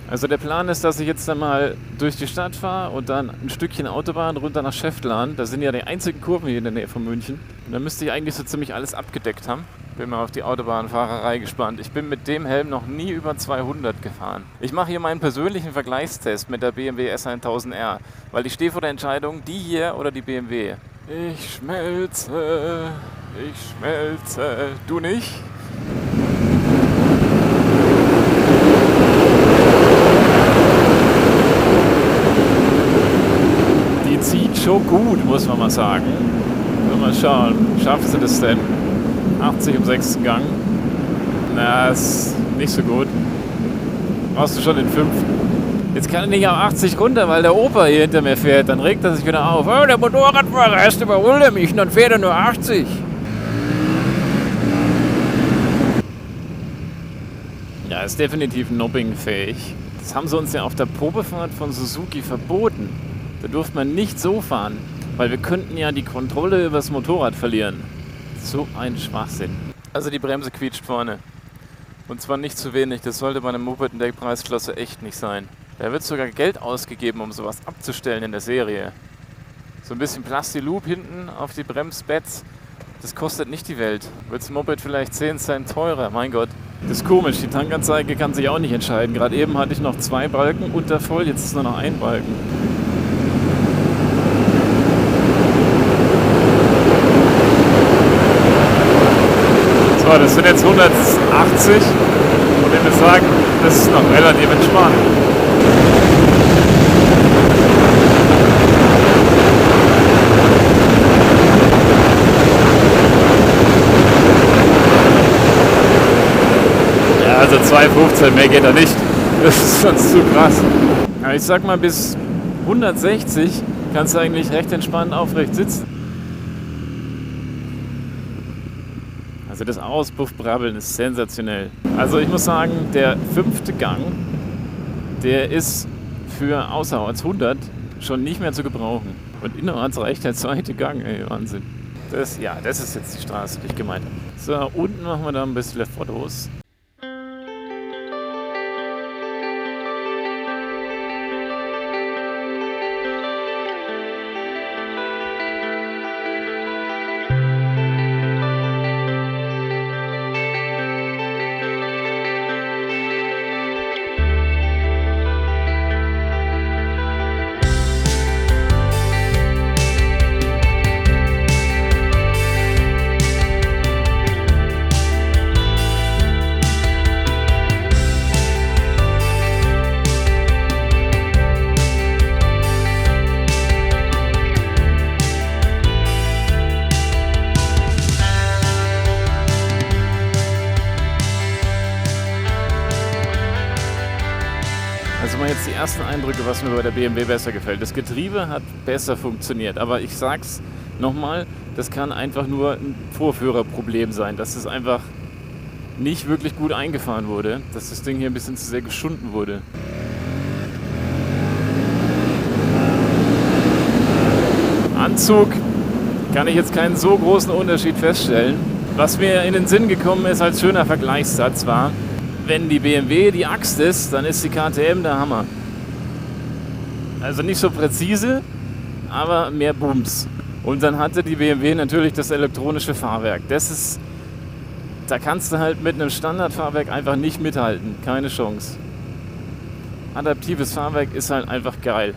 Also der Plan ist, dass ich jetzt dann mal durch die Stadt fahre und dann ein Stückchen Autobahn runter nach Schäftlarn. Das sind ja die einzigen Kurven hier in der Nähe von München. Und dann müsste ich eigentlich so ziemlich alles abgedeckt haben. Bin mal auf die Autobahnfahrerei gespannt. Ich bin mit dem Helm noch nie über 200 gefahren. Ich mache hier meinen persönlichen Vergleichstest mit der BMW S1000R, weil ich stehe vor der Entscheidung, die hier oder die BMW. Ich schmelze, du nicht? Die zieht schon gut, muss man mal sagen. Mal schauen, schaffen sie das denn? 80 im 6. Gang. Na, ist nicht so gut. Brauchst du schon den 5. Jetzt kann ich nicht auf 80 runter, weil der Opa hier hinter mir fährt. Dann regt er sich wieder auf. Oh, der Motorradfahrer, erst überholt er mich und dann fährt er nur 80. Ja, ist definitiv nobbingfähig. Das haben sie uns ja auf der Probefahrt von Suzuki verboten. Da durfte man nicht so fahren, weil wir könnten ja die Kontrolle über das Motorrad verlieren. So ein Schwachsinn. Also die Bremse quietscht vorne. Und zwar nicht zu wenig. Das sollte bei einem Moped in der Preisklasse echt nicht sein. Da wird sogar Geld ausgegeben, um sowas abzustellen in der Serie. So ein bisschen Plastiloop hinten auf die Bremspads. Das kostet nicht die Welt. Wird das Moped vielleicht 10 Cent teurer? Mein Gott. Das ist komisch. Die Tankanzeige kann sich auch nicht entscheiden. Gerade eben hatte ich noch 2 Balken unter voll. Jetzt ist nur noch 1 Balken. So, das sind jetzt 180 und ich würde sagen, das ist noch relativ entspannt. Ja, also 215, mehr geht da nicht. Das ist sonst zu krass. Aber ich sag mal, bis 160 kannst du eigentlich recht entspannt aufrecht sitzen. Also das Auspuffbrabbeln ist sensationell. Also ich muss sagen, der 5. Gang, der ist für außerorts 100 schon nicht mehr zu gebrauchen. Und innerorts reicht der 2. Gang, ey, Wahnsinn. Das ist jetzt die Straße, die ich gemeint habe. So, unten machen wir da ein bisschen Fotos. Also mal jetzt die ersten Eindrücke, was mir bei der BMW besser gefällt. Das Getriebe hat besser funktioniert, aber ich sag's nochmal, das kann einfach nur ein Vorführerproblem sein, dass es einfach nicht wirklich gut eingefahren wurde, dass das Ding hier ein bisschen zu sehr geschunden wurde. Anzug kann ich jetzt keinen so großen Unterschied feststellen. Was mir in den Sinn gekommen ist als schöner Vergleichssatz war, wenn die BMW die Axt ist, dann ist die KTM der Hammer. Also nicht so präzise, aber mehr Bums. Und dann hatte die BMW natürlich das elektronische Fahrwerk. Da kannst du halt mit einem Standardfahrwerk einfach nicht mithalten. Keine Chance. Adaptives Fahrwerk ist halt einfach geil.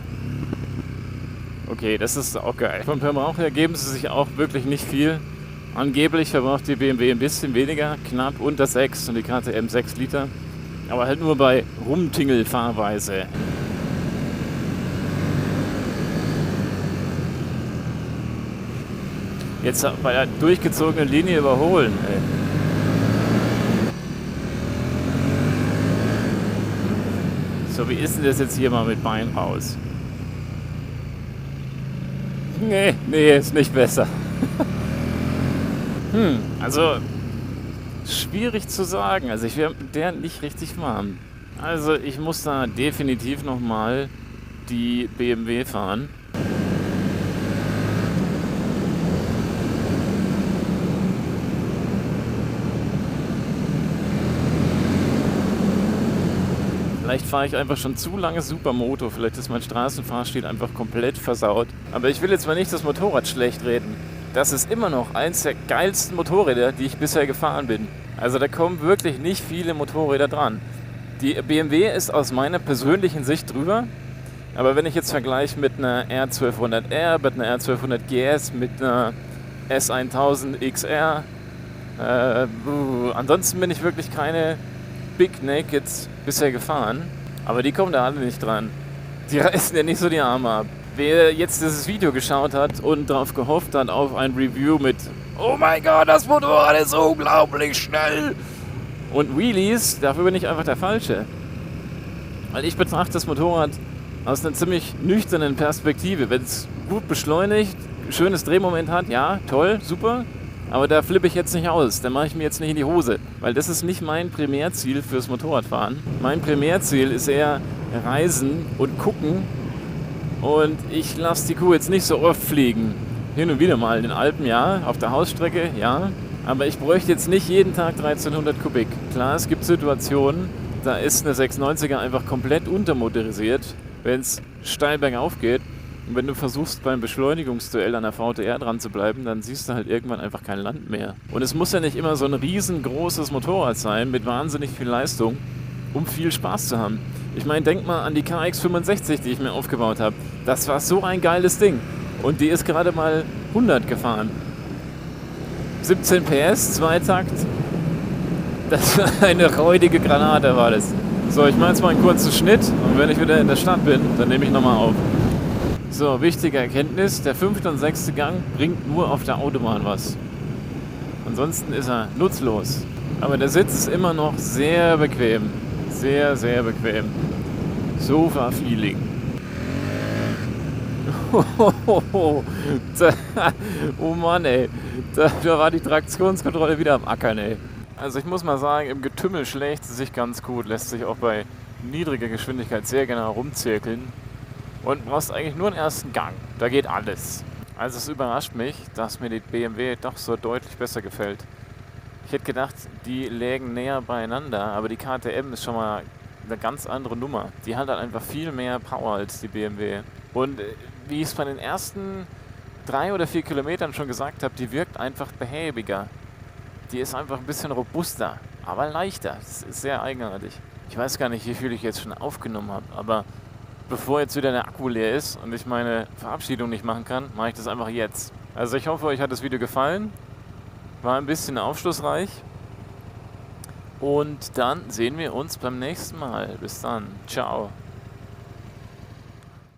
Okay, das ist auch geil. Vom Verbrauch her geben sie sich auch wirklich nicht viel. Angeblich verbraucht die BMW ein bisschen weniger, knapp unter 6 und die KTM 6 Liter. Aber halt nur bei Rumtingelfahrweise. Jetzt bei der durchgezogenen Linie überholen, ey. So, wie ist denn das jetzt hier mal mit Bein raus? Nee, ist nicht besser. Also schwierig zu sagen. Also ich wäre mit der nicht richtig warm. Also ich muss da definitiv nochmal die BMW fahren. Vielleicht fahre ich einfach schon zu lange Supermoto. Vielleicht ist mein Straßenfahrstil einfach komplett versaut. Aber ich will jetzt mal nicht das Motorrad schlecht reden. Das ist immer noch eins der geilsten Motorräder, die ich bisher gefahren bin. Also da kommen wirklich nicht viele Motorräder dran. Die BMW ist aus meiner persönlichen Sicht drüber. Aber wenn ich jetzt vergleiche mit einer R1200R, mit einer R1200 GS, mit einer S1000 XR, ansonsten bin ich wirklich keine Big Nakeds bisher gefahren. Aber die kommen da alle nicht dran. Die reißen ja nicht so die Arme ab. Wer jetzt dieses Video geschaut hat und darauf gehofft hat auf ein Review mit "Oh mein Gott, das Motorrad ist unglaublich schnell" und Wheelies, dafür bin ich einfach der Falsche. Weil ich betrachte das Motorrad aus einer ziemlich nüchternen Perspektive. Wenn es gut beschleunigt, schönes Drehmoment hat, ja, toll, super. Aber da flippe ich jetzt nicht aus, da mache ich mir jetzt nicht in die Hose. Weil das ist nicht mein Primärziel fürs Motorradfahren. Mein Primärziel ist eher Reisen und gucken. Und ich lasse die Kuh jetzt nicht so oft fliegen. Hin und wieder mal in den Alpen, ja, auf der Hausstrecke, ja. Aber ich bräuchte jetzt nicht jeden Tag 1300 Kubik. Klar, es gibt Situationen, da ist eine 690er einfach komplett untermotorisiert, wenn es steil bergauf geht. Und wenn du versuchst, beim Beschleunigungsduell an der VTR dran zu bleiben, dann siehst du halt irgendwann einfach kein Land mehr. Und es muss ja nicht immer so ein riesengroßes Motorrad sein, mit wahnsinnig viel Leistung, um viel Spaß zu haben. Ich meine, denk mal an die KX65, die ich mir aufgebaut habe. Das war so ein geiles Ding. Und die ist gerade mal 100 gefahren. 17 PS, Zweitakt. Das war eine räudige Granate, war das. So, ich mache jetzt mal einen kurzen Schnitt. Und wenn ich wieder in der Stadt bin, dann nehme ich nochmal auf. So, wichtige Erkenntnis. Der 5. und 6. Gang bringt nur auf der Autobahn was. Ansonsten ist er nutzlos. Aber der Sitz ist immer noch sehr bequem. Sehr, sehr bequem. Sofa-Feeling. Oh Mann, ey. Da war die Traktionskontrolle wieder am Ackern, ey. Also ich muss mal sagen, im Getümmel schlägt sie sich ganz gut. Lässt sich auch bei niedriger Geschwindigkeit sehr genau rumzirkeln. Und brauchst eigentlich nur einen ersten Gang. Da geht alles. Also es überrascht mich, dass mir die BMW doch so deutlich besser gefällt. Ich hätte gedacht, die lägen näher beieinander, aber die KTM ist schon mal eine ganz andere Nummer. Die hat halt einfach viel mehr Power als die BMW. Und wie ich es bei den ersten 3 oder 4 Kilometern schon gesagt habe, die wirkt einfach behäbiger. Die ist einfach ein bisschen robuster, aber leichter. Das ist sehr eigenartig. Ich weiß gar nicht, wie viel ich jetzt schon aufgenommen habe, aber bevor jetzt wieder der Akku leer ist und ich meine Verabschiedung nicht machen kann, mache ich das einfach jetzt. Also ich hoffe, euch hat das Video gefallen. War ein bisschen aufschlussreich. Und dann sehen wir uns beim nächsten Mal. Bis dann. Ciao.